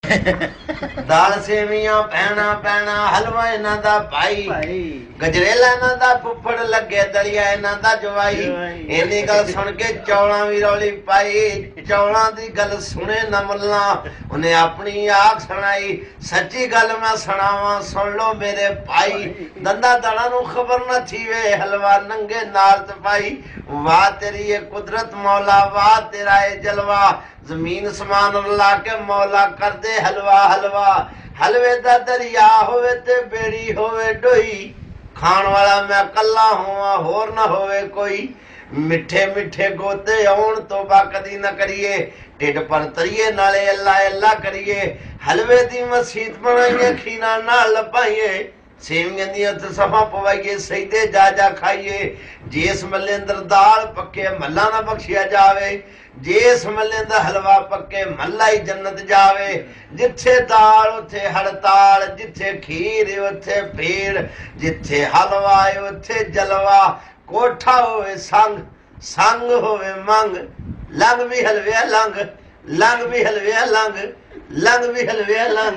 दाल सेवियां पैना पैना हलवा इन्हां दा भाई गजरेला इन्हां दा फुफड़ लगे दलिया इन्हां दा जवाई इन्नी गल सुन के चौलां भी रौली पाई चौलां दी गल सुने न मुल्ला उन्हें अपनी आख सुनाई सच्ची गल मैं सुनावां सुन लो मेरे भाई दंदा दड़ा नूं खबर न थी वे हलवा नंगे नाल पाई वाह तेरी ये कुदरत मौला वाह तेरा ये जलवा जमीन समान ला के मौला कर दे हलवा हलवा हलवे दा दरिया होवे ते बेड़ी होवे डोई खान वाला मैं कला होवां होर ना होवे कोई मिठे मिठे गोते आउण तोबा कदी न करिए ढिड पर तरिए नाले अल्लाह अल्लाह करिए हलवे दी मसीत बनाइए खीना नाल लपाइए सेवियां दी सफा पवाइए सईदे जा जा खाइए जिस मल्ले अंदर दाल पक्के मल्ला ना बख्शिया जावे जिस मल्ले अंदर हलवा पक्के मल्ला ही जन्नत जावे जिथे दाल उथे हड़ताल जिथे खीर उथे भीड़ जिथे हलवा उथे जलवा कोठा होवे संग संग होवे मंग लंग भी हलवे लंग लंग भी हलवे लंग लंग भी हलवे लंग